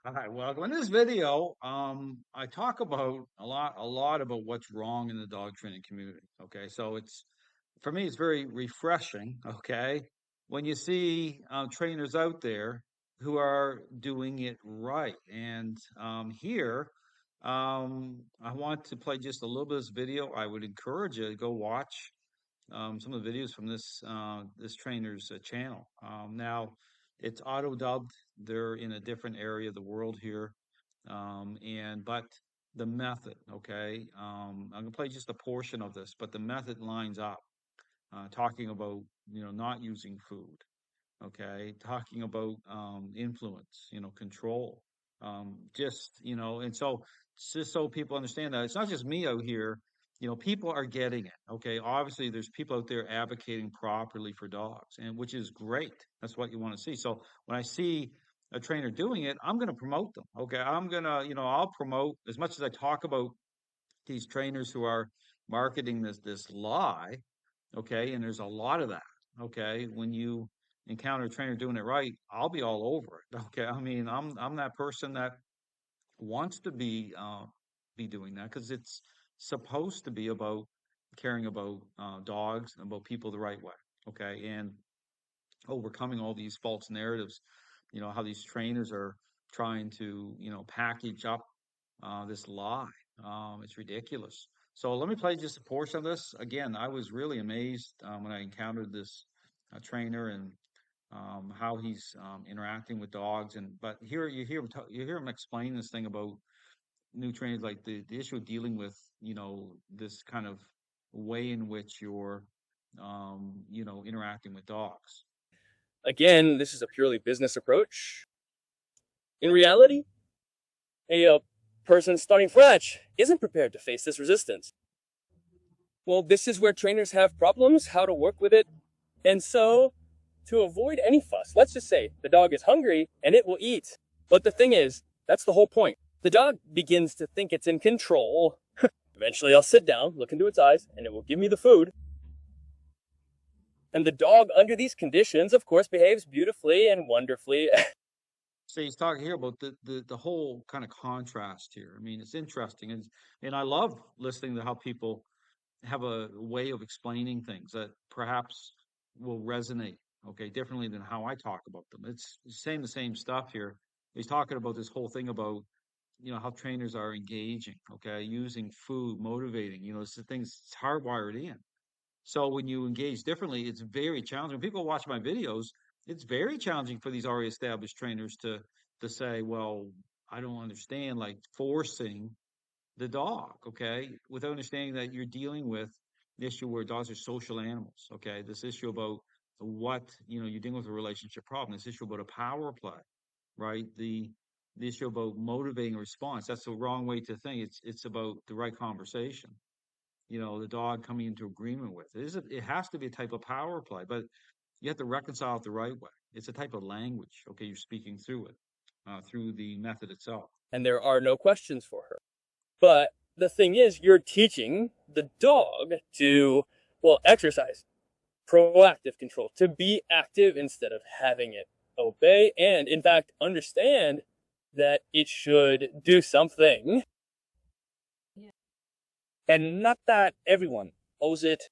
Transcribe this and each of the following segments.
Hi, well, in this video, I talk about a lot about what's wrong in the dog training community. Okay, so for me, it's very refreshing. Okay, when you see trainers out there who are doing it right, and here, I want to play just a little bit of this video. I would encourage you to go watch some of the videos from this trainer's channel. Now, it's auto dubbed. They're in a different area of the world here, and but the method, okay. I'm gonna play just a portion of this, but the method lines up. Talking about not using food, okay, talking about influence, control, just and so just so people understand that it's not just me out here. People are getting it. Okay, obviously there's people out there advocating properly for dogs, and which is great. That's what you want to see. So when I see a trainer doing it, I'm going to promote them. Okay, I'm going to, I'll promote as much as I talk about these trainers who are marketing this lie. Okay, and there's a lot of that. Okay, when you encounter a trainer doing it right, I'll be all over it. Okay, I mean, I'm that person that wants to be doing that because it's supposed to be about caring about dogs and about people the right way. Okay, and overcoming all these false narratives. How these trainers are trying to package up this lie. It's ridiculous. So let me play just a portion of this. Again, I was really amazed when I encountered this trainer and how he's interacting with dogs. And but here you hear him explain this thing about new trainers, like the issue of dealing with this kind of way in which you're interacting with dogs. Again, this is a purely business approach. In reality, a person starting fresh isn't prepared to face this resistance. Well, this is where trainers have problems, how to work with it. And so, to avoid any fuss, let's just say the dog is hungry and it will eat. But the thing is, that's the whole point. The dog begins to think it's in control. Eventually, I'll sit down, look into its eyes, and it will give me the food. And the dog, under these conditions, of course, behaves beautifully and wonderfully. So he's talking here about the whole kind of contrast here. I mean, it's interesting, and I love listening to how people have a way of explaining things that perhaps will resonate, okay, differently than how I talk about them. It's saying the same stuff here. He's talking about this whole thing about how trainers are engaging, okay, using food, motivating. It's the things it's hardwired in. So when you engage differently, it's very challenging. When people watch my videos, it's very challenging for these already established trainers to say, well, I don't understand, like forcing the dog, okay, without understanding that you're dealing with the issue where dogs are social animals, okay, this issue about what you're dealing with a relationship problem, this issue about a power play, right? The issue about motivating a response. That's the wrong way to think. It's about the right conversation, the dog coming into agreement with. It has to be a type of power play, but you have to reconcile it the right way. It's a type of language. Okay, you're speaking through it, through the method itself. And there are no questions for her. But the thing is, you're teaching the dog to, well, exercise, proactive control, to be active instead of having it obey, and in fact, understand that it should do something. Yeah. And not that everyone owes it.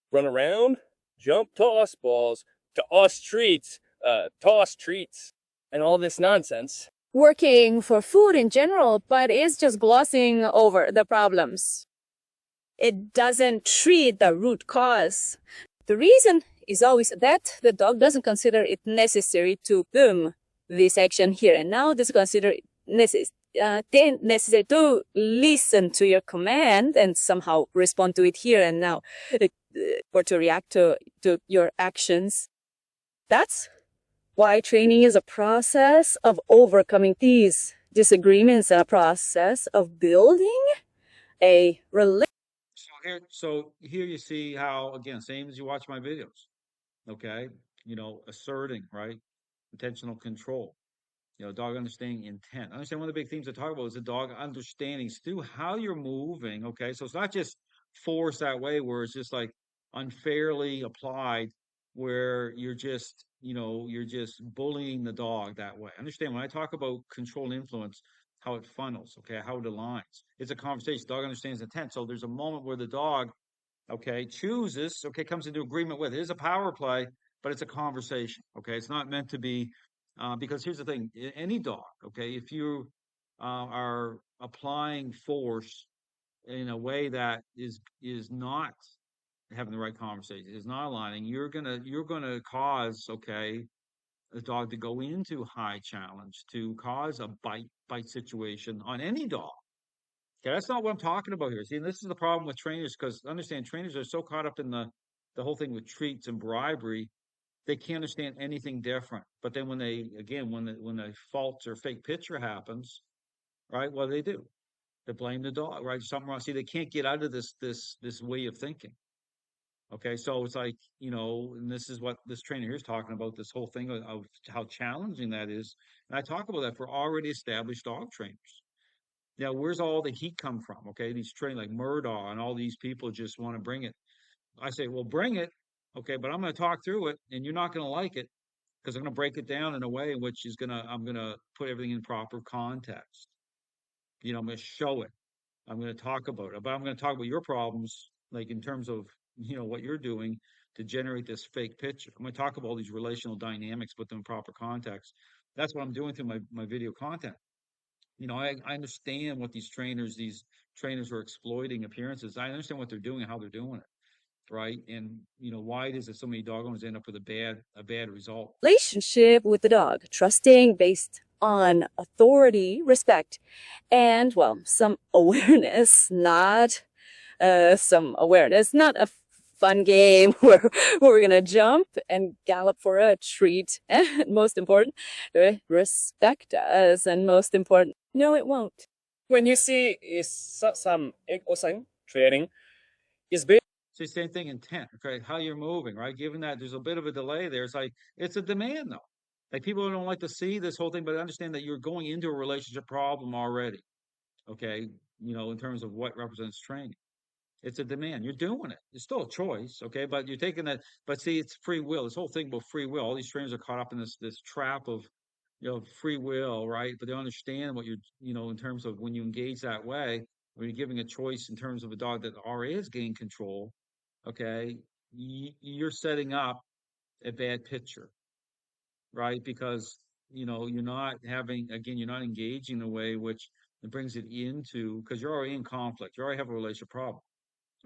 Run around, jump, toss balls, toss treats, and all this nonsense. Working for food in general, but it's just glossing over the problems. It doesn't treat the root cause. The reason is always that the dog doesn't consider it necessary to boom this action here and now. Doesn't consider it necessary to listen to your command and somehow respond to it here and now, or to react to your actions. That's why training is a process of overcoming these disagreements and a process of building a relationship. So here you see how, again, same as you watch my videos, okay? Asserting, right? Intentional control. Dog understanding intent. I understand one of the big themes I talk about is the dog understanding through how you're moving. Okay, so it's not just force that way where it's just like unfairly applied, where you're just you're just bullying the dog that way. Understand when I talk about control and influence, how it funnels, okay, how it aligns. It's a conversation. The dog understands intent. So there's a moment where the dog, okay, chooses, okay, comes into agreement with it. It is a power play, but it's a conversation, okay? It's not meant to be, because here's the thing, any dog, okay, if you are applying force in a way that is not having the right conversation, is not aligning, you're gonna cause, okay, the dog to go into high challenge, to cause a bite situation on any dog. Okay, that's not what I'm talking about here. See, and this is the problem with trainers, because understand trainers are so caught up in the whole thing with treats and bribery, they can't understand anything different. But then when they again when the false or fake picture happens, right? What do? They blame the dog, right? Something wrong. See, they can't get out of this way of thinking. Okay, so it's like, and this is what this trainer here is talking about, this whole thing of how challenging that is. And I talk about that for already established dog trainers. Now, where's all the heat come from? Okay, these train like Murdaugh and all these people just want to bring it. I say, well, bring it, okay, but I'm going to talk through it, and you're not going to like it because I'm going to break it down in a way in which I'm going to put everything in proper context. I'm going to show it. I'm going to talk about it, but I'm going to talk about your problems, like in terms of what you're doing to generate this fake picture. I'm going to talk about all these relational dynamics, put them in proper context. That's what I'm doing through my video content. I understand what these trainers are exploiting appearances. I understand what they're doing and how they're doing it, right? And why it is that so many dog owners end up with a bad result. Relationship with the dog, trusting based on authority, respect, and, well, some awareness, not not a fun game where we're gonna jump and gallop for a treat. And most important, respect us. And most important, no, it won't. When you see is some osang training is based See, same thing, intent, okay? How you're moving, right? Given that there's a bit of a delay there, it's a demand though. Like people don't like to see this whole thing, but understand that you're going into a relationship problem already, okay? In terms of what represents training. It's a demand. You're doing it. It's still a choice, okay? But you're taking that. But see, it's free will. This whole thing about free will. All these trainers are caught up in this trap of, free will, right? But they don't understand what in terms of when you engage that way, when you're giving a choice in terms of a dog that already has gained control, okay? You're setting up a bad picture, right? Because you're not engaging in a way which it brings it into because you're already in conflict. You already have a relationship problem.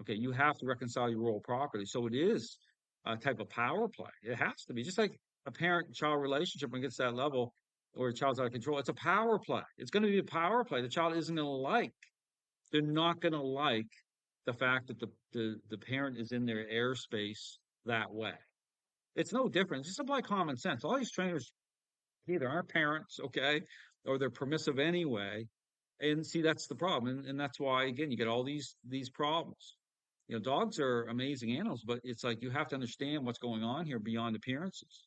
Okay, you have to reconcile your role properly. So it is a type of power play. It has to be just like a parent-child relationship when it gets to that level or a child's out of control. It's a power play. It's going to be a power play. The child isn't going to like. They're not going to like the fact that the parent is in their airspace that way. It's no different. Just apply common sense. All these trainers either aren't parents, okay, or they're permissive anyway. And see, that's the problem. And that's why, again, you get all these problems. Dogs are amazing animals, but it's like you have to understand what's going on here beyond appearances.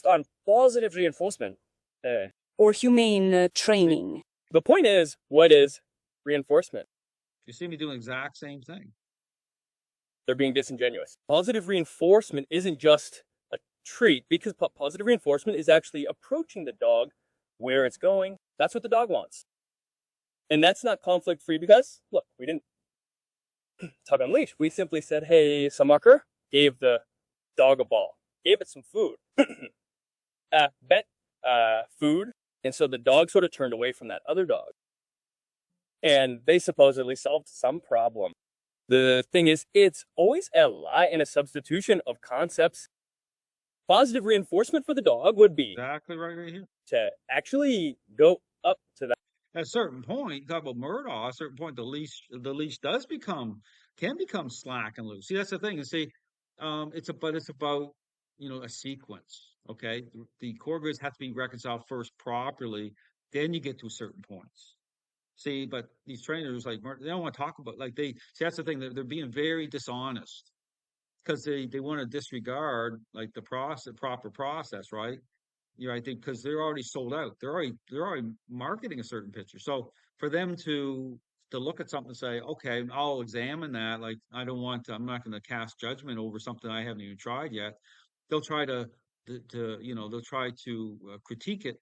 on positive reinforcement. Uh, Or humane See, training. the point is, what is reinforcement? you see me doing the exact same thing. They're being disingenuous. Positive reinforcement isn't just a treat because positive reinforcement is actually approaching the dog where it's going. That's what the dog wants. And that's not conflict free because, look, we didn't tug on leash. We simply said, hey, Samaker, gave the dog a ball, gave it some food, bet food. And so the dog sort of turned away from that other dog. And they supposedly solved some problem. The thing is, it's always a lie and a substitution of concepts. Positive reinforcement for the dog would be Exactly right here. to actually go up to that. At a certain point, talk about Murdaugh, at a certain point the leash can become slack and loose. See, that's the thing. And see, it's about a sequence. Okay. The core grids have to be reconciled first properly, then you get to certain points. See, but these trainers they don't want to talk about see that's the thing, they're being very dishonest because they want to disregard like the proper process, right? I think because they're already sold out. They're already marketing a certain picture. So for them to look at something and say, okay, I'll examine that. Like I'm not going to cast judgment over something I haven't even tried yet. They'll try to they'll try to critique it.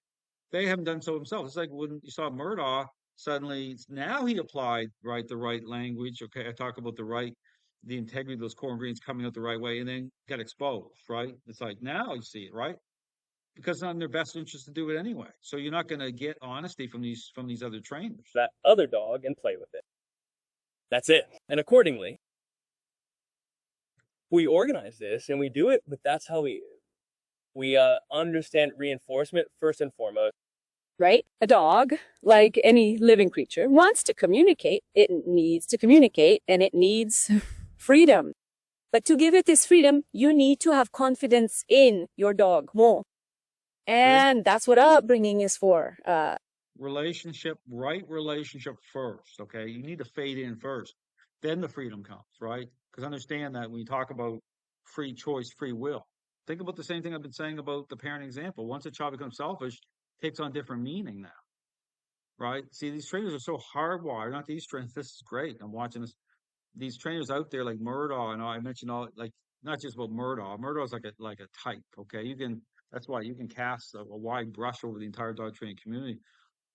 They haven't done so themselves. It's like when you saw Murdoch, suddenly now he applied the right language. Okay, I talk about the integrity of those core ingredients coming out the right way, and then got exposed. Right? It's like now you see it, right? Because it's not in their best interest to do it anyway. So you're not going to get honesty from these other trainers. That other dog and play with it. That's it. And accordingly, we organize this and we do it, but that's how we understand reinforcement first and foremost. Right? A dog, like any living creature, wants to communicate. It needs to communicate and it needs freedom. But to give it this freedom, you need to have confidence in your dog more. And that's what upbringing is for. Right relationship first. Okay, you need to fade in first, then the freedom comes, right? Because understand that when you talk about free choice, free will, think about the same thing I've been saying about the parent example. Once a child becomes selfish, it takes on different meaning now, right? See, these trainers are so hardwired. Not these trainers. This is great. I'm watching this. These trainers out there like Murdoch and all, I mentioned all like not just about Murdoch. Murdaugh's like a type. Okay, you can. That's why you can cast a wide brush over the entire dog training community.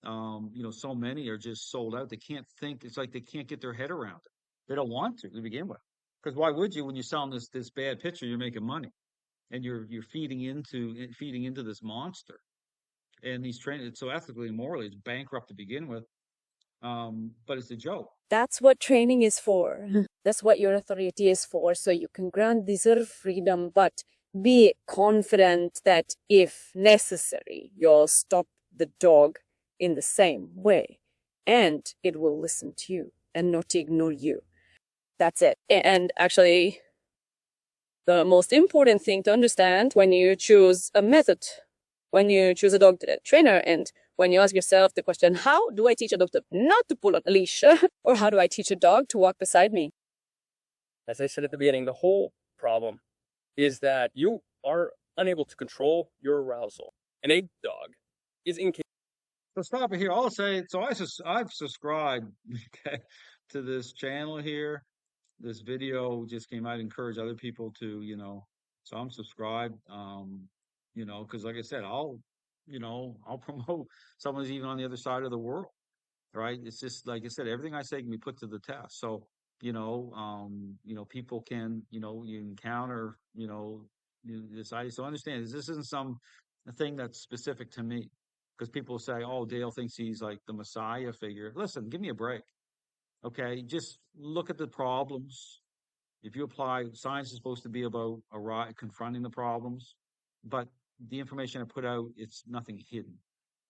So many are just sold out. They can't think. It's like they can't get their head around it. They don't want to begin with. Because why would you when you're selling this bad picture? You're making money, and you're feeding into this monster. And these trainers, so ethically and morally, it's bankrupt to begin with. But it's a joke. That's what training is for. That's what your authority is for. So you can grant deserve freedom, but be confident that if necessary, you'll stop the dog in the same way and it will listen to you and not ignore you. That's it. And actually, the most important thing to understand when you choose a method, when you choose a dog trainer, and when you ask yourself the question, how do I teach a dog not to pull on a leash? Or how do I teach a dog to walk beside me? As I said at the beginning, the whole problem is that you are unable to control your arousal. And a dog is incapable. So stop it here. I'll say so. I've subscribed okay, to this channel here. This video just came out. Encourage other people to So I'm subscribed. Because like I said, I'll promote someone who's even on the other side of the world. Right? It's just like I said, everything I say can be put to the test. So people can you encounter this idea. So understand this isn't some thing that's specific to me because people say, "Oh, Dale thinks he's like the Messiah figure." Listen, give me a break. Okay, just look at the problems. If you apply, science is supposed to be about confronting the problems, but the information I put out, it's nothing hidden.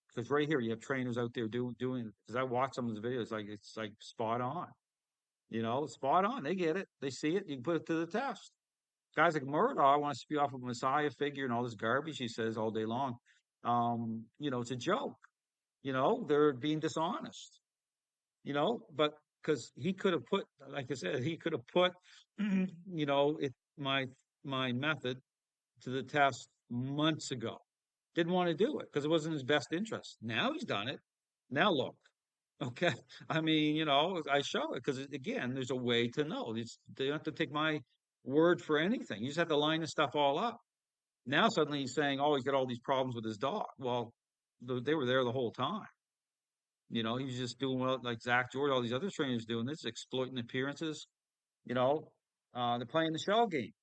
Because right here, you have trainers out there doing. Because I watch some of the videos, it's like spot on. Spot on. They get it. They see it. You can put it to the test. Guys like Murdoch want to spew off a Messiah figure and all this garbage he says all day long. It's a joke. They're being dishonest. But because he could have put, like I said, he could have put, my method to the test months ago. Didn't want to do it because it wasn't his best interest. Now he's done it. Now look, okay. I mean, I show it because again, there's a way to know. They don't have to take my word for anything. You just have to line this stuff all up. Now suddenly he's saying, "Oh, he's got all these problems with his dog." Well, they were there the whole time. He was just doing well, like Zach George, all these other trainers doing this, exploiting appearances. They're playing the shell game.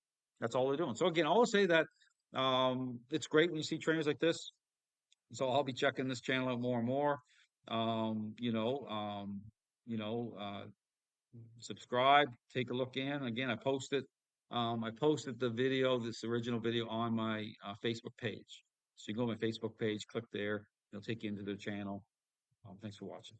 That's all they're doing. So again, I will say that it's great when you see trainers like this. So I'll be checking this channel out more and more. Um, you know, um, you know, uh, Subscribe, take a look in. Again, I posted the video, this original video on my Facebook page. So you go to my Facebook page, click there, it'll take you into the channel. Thanks for watching.